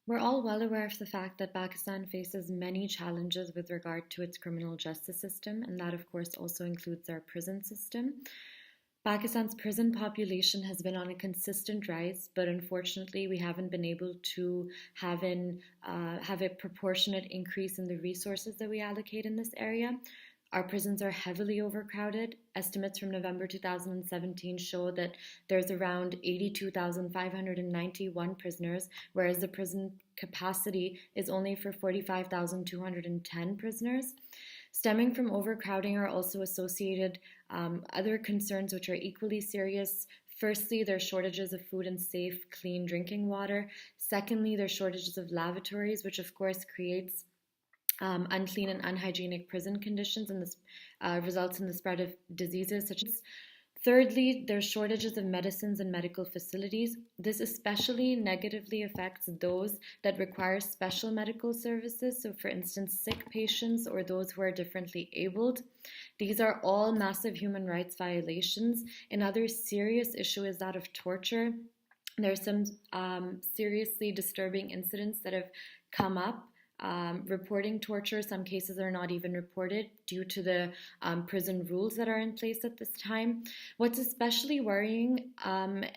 We're all well aware of the fact that Pakistan faces many challenges with regard to its criminal justice system, and that, of course, also includes our prison system. Pakistan's prison population has been on a consistent rise, but unfortunately, we haven't been able to have a proportionate increase in the resources that we allocate in this area. Our prisons are heavily overcrowded. Estimates from November 2017 show that there's around 82,591 prisoners, whereas the prison capacity is only for 45,210 prisoners. Stemming from overcrowding are also associated other concerns which are equally serious. Firstly, there are shortages of food and safe, clean drinking water. Secondly, there are shortages of lavatories, which of course creates unclean and unhygienic prison conditions, and this results in the spread of diseases such as. Thirdly, there's shortages of medicines and medical facilities. This especially negatively affects those that require special medical services. So, for instance, sick patients or those who are differently abled. These are all massive human rights violations. Another serious issue is that of torture. There are some seriously disturbing incidents that have come up reporting torture. Some cases are not even reported due to the prison rules that are in place at this time. What's especially worrying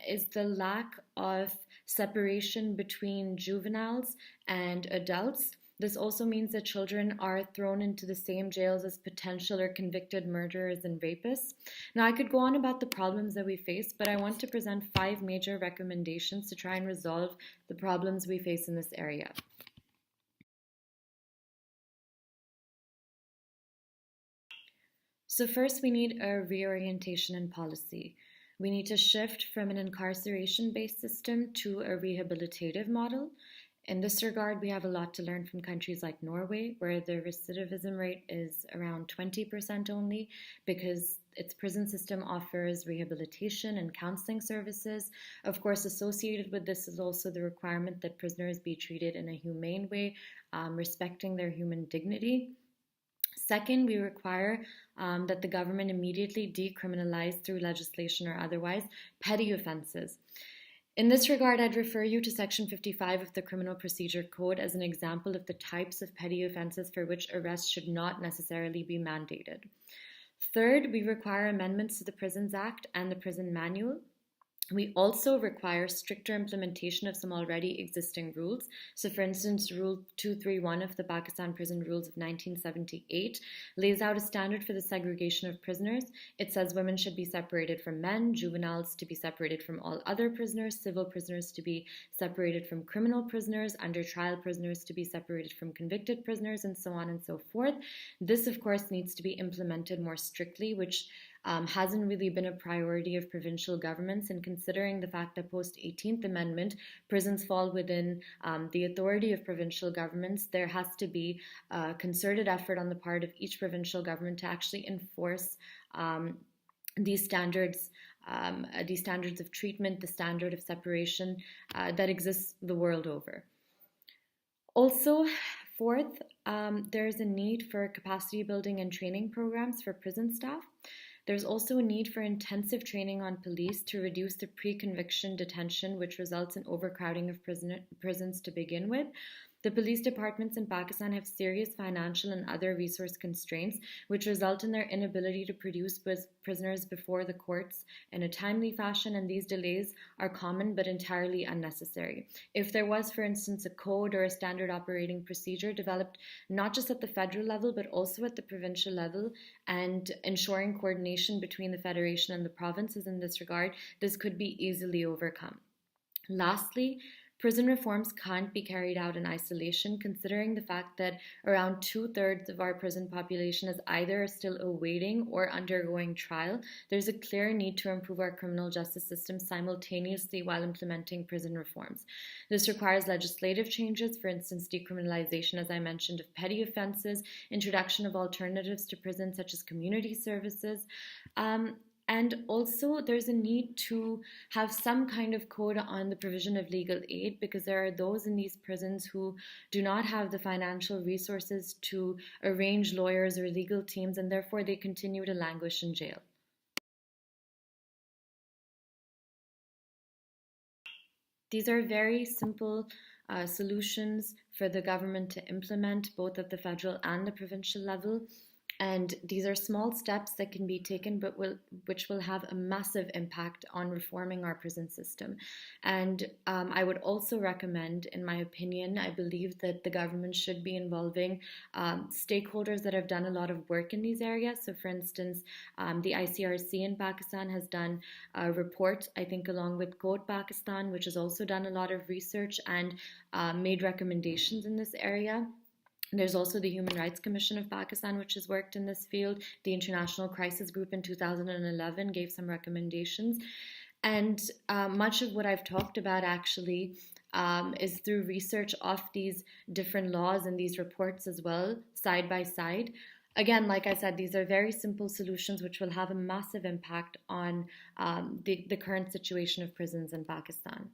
is the lack of separation between juveniles and adults. This also means that children are thrown into the same jails as potential or convicted murderers and rapists. Now, I could go on about the problems that we face, but I want to present 5 major recommendations to try and resolve the problems we face in this area. So, first, we need a reorientation in policy. We need to shift from an incarceration based system to a rehabilitative model. In this regard, we have a lot to learn from countries like Norway, where the recidivism rate is around 20% only, because its prison system offers rehabilitation and counseling services. Of course, associated with this is also the requirement that prisoners be treated in a humane way, respecting their human dignity. Second, we require that the government immediately decriminalize through legislation or otherwise petty offenses. In this regard, I'd refer you to Section 55 of the Criminal Procedure Code as an example of the types of petty offenses for which arrest should not necessarily be mandated. Third, we require amendments to the Prisons Act and the Prison Manual. We also require stricter implementation of some already existing rules. So, for instance, Rule 231 of the Pakistan Prison Rules of 1978 lays out a standard for the segregation of prisoners. It says women should be separated from men, juveniles to be separated from all other prisoners, civil prisoners to be separated from criminal prisoners, under trial prisoners to be separated from convicted prisoners, and so on and so forth. This, of course, needs to be implemented more strictly, which hasn't really been a priority of provincial governments, and considering the fact that post 18th Amendment, prisons fall within the authority of provincial governments, there has to be a concerted effort on the part of each provincial government to actually enforce these standards. These standards of treatment, the standard of separation that exists the world over. Also, fourth, there is a need for capacity building and training programs for prison staff. There's also a need for intensive training on police to reduce the pre-conviction detention, which results in overcrowding of prisons to begin with. The police departments in Pakistan have serious financial and other resource constraints, which result in their inability to produce prisoners before the courts in a timely fashion, and these delays are common but entirely unnecessary. If there was, for instance, a code or a standard operating procedure developed not just at the federal level but also at the provincial level, and ensuring coordination between the federation and the provinces in this regard, this could be easily overcome. Lastly, prison reforms can't be carried out in isolation, considering the fact that around 2/3 of our prison population is either still awaiting or undergoing trial. There's a clear need to improve our criminal justice system simultaneously while implementing prison reforms. This requires legislative changes, for instance, decriminalization, as I mentioned, of petty offenses, introduction of alternatives to prison, such as community services. And also, there's a need to have some kind of code on the provision of legal aid, because there are those in these prisons who do not have the financial resources to arrange lawyers or legal teams, and therefore they continue to languish in jail. These are very simple solutions for the government to implement, both at the federal and the provincial level. And these are small steps that can be taken, but which will have a massive impact on reforming our prison system. And I would also recommend, in my opinion, I believe that the government should be involving stakeholders that have done a lot of work in these areas. So, for instance, the ICRC in Pakistan has done a report, I think, along with Code Pakistan, which has also done a lot of research and made recommendations in this area. There's also the Human Rights Commission of Pakistan, which has worked in this field. The International Crisis Group in 2011 gave some recommendations. And much of what I've talked about actually is through research of these different laws and these reports as well, side by side. Again, like I said, these are very simple solutions which will have a massive impact on the current situation of prisons in Pakistan.